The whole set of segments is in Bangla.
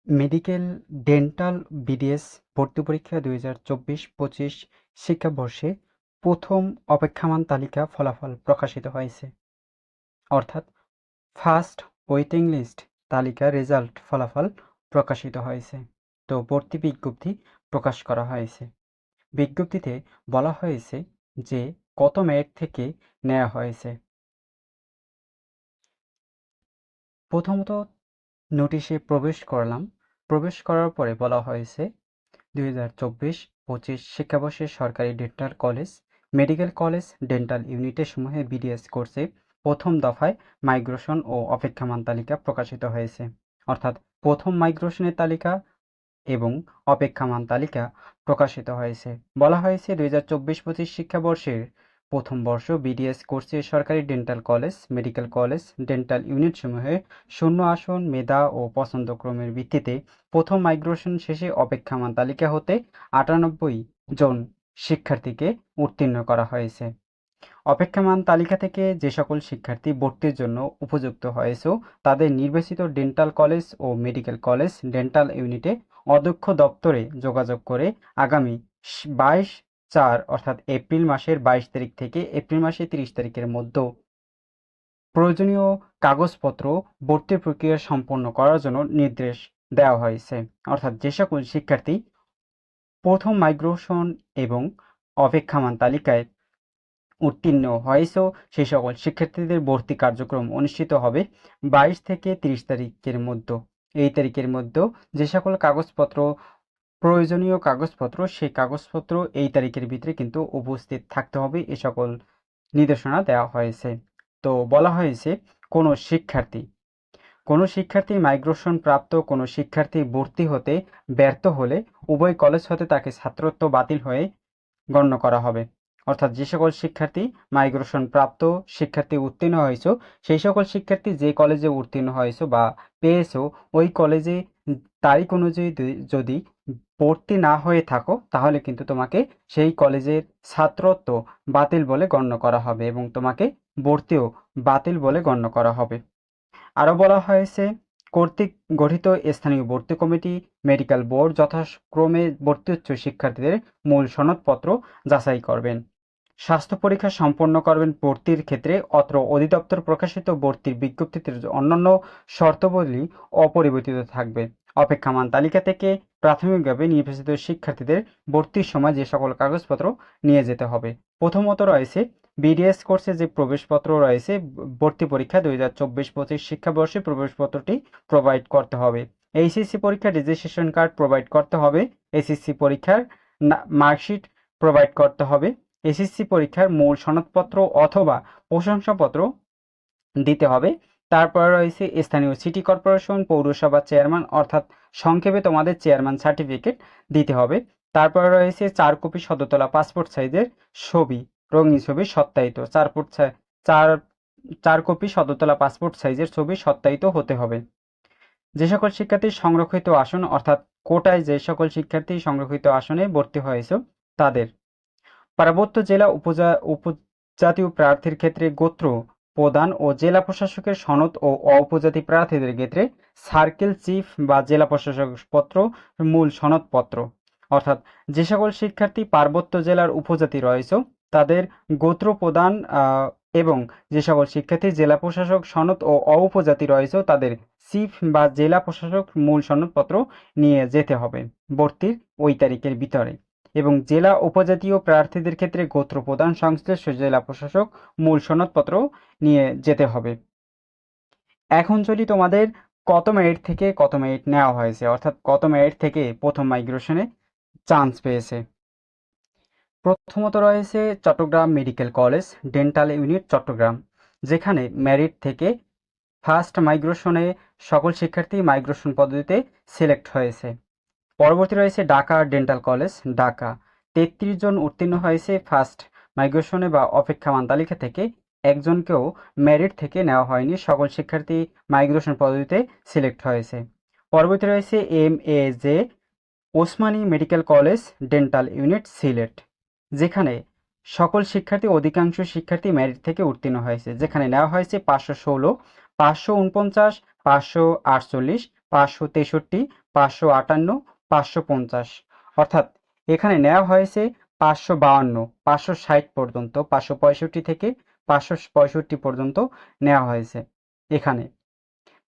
মেডিকেল, ডেন্টাল, বিডিএস ভর্তি পরীক্ষা ২০২৪-২৫ শিক্ষাবর্ষে প্রথম অপেক্ষমাণ তালিকা ফলাফল প্রকাশিত হয়েছে। অর্থাৎ ফার্স্ট ওয়েটিং লিস্ট তালিকা রেজাল্ট ফলাফল প্রকাশিত হয়েছে। তো ভর্তি বিজ্ঞপ্তি প্রকাশ করা হয়েছে। বিজ্ঞপ্তিতে বলা হয়েছে যে কত মেরিট থেকে নেওয়া হয়েছে। প্রথমত নোটিশে প্রবেশ করলাম। প্রবেশ করার পরে বলা হয়েছে ২০২৪-২৫ শিক্ষাবর্ষে সরকারি dental college, medical college, dental ইউনিটের সমূহে বিডিএস কোর্সে প্রথম দফায় মাইগ্রেশন ও অপেক্ষমাণ তালিকা প্রকাশিত হয়েছে। অর্থাৎ প্রথম মাইগ্রেশনের তালিকা এবং অপেক্ষমাণ তালিকা প্রকাশিত হয়েছে। বলা হয়েছে ২০২৪-২৫ শিক্ষাবর্ষের প্রথম বর্ষ বিডিএস কোর্সে সরকারি dental college, medical college, dental ইউনিটসমূহে শূন্য আসন, মেধা ও পছন্দক্রমের ভিত্তিতে প্রথম মাইগ্রেশন শেষে অপেক্ষমাণ তালিকা হতে ৯৮ জন শিক্ষার্থীকে উত্তীর্ণ করা হয়েছে। অপেক্ষমাণ তালিকা থেকে যে সকল শিক্ষার্থী ভর্তির জন্য উপযুক্ত হয়েছে তাদের নির্বাচিত ডেন্টাল কলেজ ও মেডিকেল কলেজ ডেন্টাল ইউনিটে অধ্যক্ষ দপ্তরে যোগাযোগ করে আগামী ২২/৪ অর্থাৎ এপ্রিল মাসের ২২ তারিখ থেকে এপ্রিল মাসের ৩০ তারিখের মধ্যে প্রয়োজনীয় কাগজপত্র ভর্তির প্রক্রিয়া সম্পন্ন করার জন্য নির্দেশ দেওয়া হয়েছে। অর্থাৎ যে সকল শিক্ষার্থী প্রথম মাইগ্রেশন এবং অপেক্ষমাণ তালিকায় উত্তীর্ণ হয়েছে সেই সকল শিক্ষার্থীদের ভর্তি কার্যক্রম অনুষ্ঠিত হবে ২২ থেকে ৩০ তারিখের মধ্যে। এই তারিখের মধ্যে যে সকল কাগজপত্র প্রয়োজনীয় কাগজপত্র সেই কাগজপত্র এই তারিখের ভিতরে কিন্তু উপস্থিত থাকতে হবে, এ সকল নির্দেশনা দেওয়া হয়েছে। তো বলা হয়েছে কোনো শিক্ষার্থী মাইগ্রেশন প্রাপ্ত কোনো শিক্ষার্থী ভর্তি হতে ব্যর্থ হলে উভয় কলেজ হতে তাকে ছাত্রত্ব বাতিল হয়ে গণ্য করা হবে। অর্থাৎ যে সকল শিক্ষার্থী মাইগ্রেশন প্রাপ্ত শিক্ষার্থী উত্তীর্ণ হয়েছে সেই সকল শিক্ষার্থী যে কলেজে উত্তীর্ণ হয়েছে বা পেয়েছো ওই কলেজে তারিখ অনুযায়ী যদি ভর্তি না হয়ে থাকো তাহলে কিন্তু তোমাকে সেই কলেজের ছাত্রত্ব বাতিল বলে গণ্য করা হবে এবং তোমাকে ভর্তিও বাতিল বলে গণ্য করা হবে। আরও বলা হয়েছে কর্তৃক গঠিত স্থানীয় ভর্তি কমিটি, মেডিকেল বোর্ড যথাক্রমে ভর্তিচ্ছু শিক্ষার্থীদের মূল সনদপত্র যাচাই করবেন, স্বাস্থ্য পরীক্ষা সম্পন্ন করবেন। ভর্তির ক্ষেত্রে অত্র অধিদপ্তর প্রকাশিত ভর্তির বিজ্ঞপ্তিতে অন্যান্য শর্তাবলী অপরিবর্তিত থাকবে। অপেক্ষমাণ তালিকা থেকে প্রাথমিকভাবে নির্বাচিত শিক্ষার্থীদের ভর্তির সময় যে সকল কাগজপত্র নিয়ে যেতে হবে, প্রথমত রয়েছে বিডিএস কোর্সে যে প্রবেশপত্র রয়েছে, ভর্তি পরীক্ষা ২০২৪-২৫ শিক্ষাবর্ষে প্রবেশপত্রটি প্রোভাইড করতে হবে। এইচএসসি পরীক্ষার রেজিস্ট্রেশন কার্ড প্রোভাইড করতে হবে। এসএসসি পরীক্ষার মার্কশিট প্রোভাইড করতে হবে। এসএসসি পরীক্ষার মূল সনদপত্র অথবা প্রশংসাপত্র দিতে হবে। তারপরে রয়েছে স্থানীয় সিটি কর্পোরেশন, পৌরসভা চেয়ারম্যান অর্থাৎ সংক্ষেপে তোমাদের চেয়ারম্যান সার্টিফিকেট দিতে হবে। তারপরে রয়েছে ৪ কপি সদ্যতোলা পাসপোর্ট সাইজের ছবি, রঙিন ছবি সত্যায়িত ৪ কপি সদ্যতোলা পাসপোর্ট সাইজের ছবি সত্যায়িত হতে হবে। যে সকল শিক্ষার্থী সংরক্ষিত আসন অর্থাৎ কোটায় যে সকল শিক্ষার্থী সংরক্ষিত আসনে ভর্তি হয়েছে তাদের পার্বত্য জেলা উপজাতীয় প্রার্থীর ক্ষেত্রে গোত্র প্রদান ও জেলা প্রশাসকের সনদ ও উপজাতি প্রার্থীদের ক্ষেত্রে সার্কেল চিফ বা জেলা প্রশাসক পত্র মূল সনদপত্র। অর্থাৎ যে সকল শিক্ষার্থী পার্বত্য জেলার উপজাতি রয়েছে তাদের গোত্র প্রদান এবং যে সকল শিক্ষার্থী জেলা প্রশাসক সনদ ও উপজাতি রয়েছে তাদের চিফ বা জেলা প্রশাসক মূল সনদপত্র নিয়ে যেতে হবে ভর্তির ওই তারিখের ভিতরে। এবং জেলা উপজাতীয় প্রার্থীদের ক্ষেত্রে গোত্র প্রদান সংশ্লিষ্ট জেলা প্রশাসক মূল সনদপত্র নিয়ে যেতে হবে। এখন যদি তোমাদের কত মেরিট থেকে কত মেরিট নেওয়া হয়েছে অর্থাৎ কত মেরিট থেকে প্রথম মাইগ্রেশনে চান্স পেয়েছে। প্রথমত রয়েছে Chittagong medical college dental unit Chittagong, যেখানে মেরিট থেকে ফার্স্ট মাইগ্রেশনে সকল শিক্ষার্থী মাইগ্রেশন পদ্ধতিতে সিলেক্ট হয়েছে। পরবর্তী রয়েছে ঢাকা ডেন্টাল কলেজ ঢাকা, ৩৩ জন উত্তীর্ণ হয়েছে ফার্স্ট মাইগ্রেশনে বা অপেক্ষমাণ তালিকা থেকে, একজনকেও মেরিট থেকে নেওয়া হয়নি, সকল শিক্ষার্থী মাইগ্রেশন পদ্ধতিতে সিলেক্ট হয়েছে। পরবর্তী রয়েছে MAJ Osmani medical college dental unit Sylhet, যেখানে সকল শিক্ষার্থী অধিকাংশ শিক্ষার্থী মেরিট থেকে উত্তীর্ণ হয়েছে, যেখানে নেওয়া হয়েছে 516, 549, 548, 563, 558, 550, অর্থাৎ এখানে নেওয়া হয়েছে 552, 560 পর্যন্ত, 565 থেকে 565 পর্যন্ত নেওয়া হয়েছে। এখানে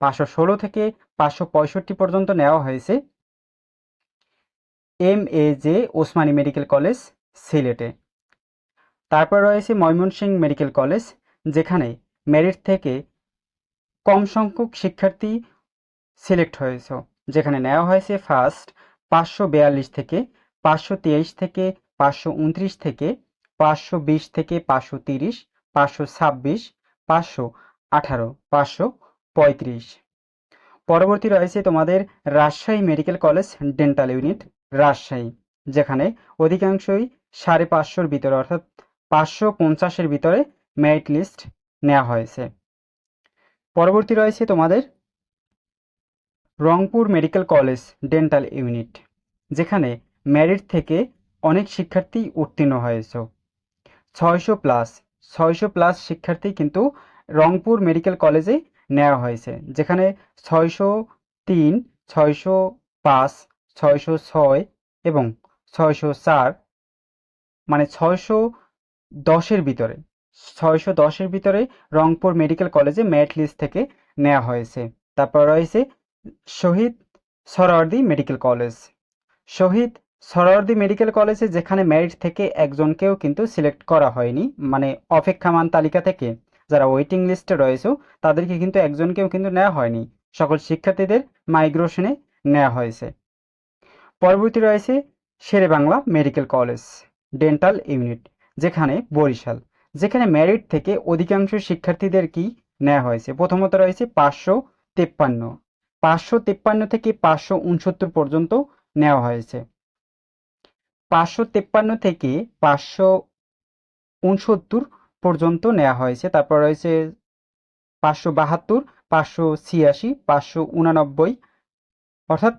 516 থেকে 565 পর্যন্ত নেওয়া হয়েছে MAJ ওসমানী মেডিকেল কলেজ সিলেটে। তারপর রয়েছে ময়মনসিংহ মেডিকেল কলেজ, যেখানে মেরিট থেকে কম সংখ্যক শিক্ষার্থী সিলেক্ট হয়েছে, যেখানে নেওয়া হয়েছে ফার্স্ট 542 থেকে 523 থেকে 529 থেকে 520 থেকে 530, 526, 518, 535। পরবর্তী রয়েছে তোমাদের Rajshahi medical college dental unit Rajshahi, যেখানে অধিকাংশই 550-র ভিতরে অর্থাৎ 550-এর ভিতরে মেরিট লিস্ট নেওয়া হয়েছে। পরবর্তী রয়েছে তোমাদের Rangpur medical college dental unit, যেখানে মেরিট থেকে অনেক শিক্ষার্থী উত্তীর্ণ হয়েছে, 600+ শিক্ষার্থী কিন্তু রংপুর মেডিকেল কলেজে নেওয়া হয়েছে, যেখানে 603, 605, 606 এবং 604, মানে 610-এর ভিতরে 610-এর ভিতরে রংপুর মেডিকেল কলেজে মেরিট লিস্ট থেকে নেওয়া হয়েছে। তারপর রয়েছে Shaheed Suhrawardy medical college, Shaheed Suhrawardy medical কলেজে যেখানে মেরিট থেকে একজনকেও কিন্তু সিলেক্ট করা হয়নি, মানে অপেক্ষামান তালিকা থেকে যারা ওয়েটিং লিস্টে রয়েছে তাদেরকে কিন্তু একজনকেও কিন্তু নেওয়া হয়নি, সকল শিক্ষার্থীদের মাইগ্রেশনে নেওয়া হয়েছে। পরবর্তী রয়েছে Sher-e-Bangla medical college dental unit, যেখানে বরিশাল, যেখানে মেরিট থেকে অধিকাংশ শিক্ষার্থীদের কি নেওয়া হয়েছে। প্রথমত রয়েছে 553 থেকে 569 পর্যন্ত নেওয়া হয়েছে, 553 থেকে 569 পর্যন্ত নেওয়া হয়েছে। তারপর রয়েছে 572, 586, 589, অর্থাৎ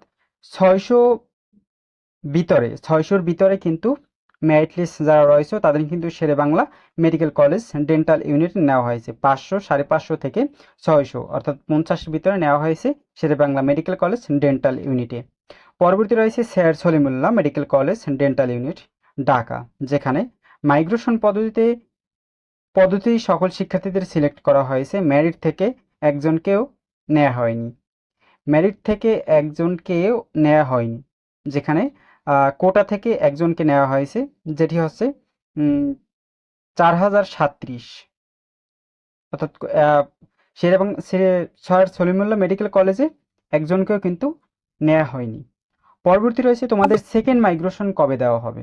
600-র ভিতরে কিন্তু মেরিট লিস্ট যারা রয়েছে তাদের কিন্তু Sher-e-Bangla medical college dental unit নেওয়া হয়েছে। 500, 550 থেকে 600, অর্থাৎ 50-এর ভিতরে নেওয়া হয়েছে শেরেবাংলা মেডিকেল কলেজ ডেন্টাল ইউনিটে। পরবর্তী রয়েছে sir Salimullah medical college dental unit Dhaka, যেখানে মাইগ্রেশন পদ্ধতি সকল শিক্ষার্থীদের সিলেক্ট করা হয়েছে, মেরিট থেকে একজনকেও নেওয়া হয়নি, যেখানে কোটা থেকে একজনকে নেওয়া হয়েছে, যেটি হচ্ছে 4037, অর্থাৎ স্যার সলিমুল্লাহ মেডিকেল কলেজে একজনকেও কিন্তু নেওয়া হয়নি। পরবর্তী রয়েছে তোমাদের সেকেন্ড মাইগ্রেশন কবে দেওয়া হবে।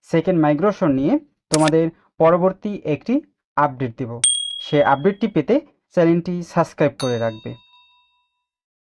সেকেন্ড মাইগ্রেশন নিয়ে তোমাদের পরবর্তী একটি আপডেট দেব, সে আপডেটটি পেতে চ্যানেলটি সাবস্ক্রাইব করে রাখবে।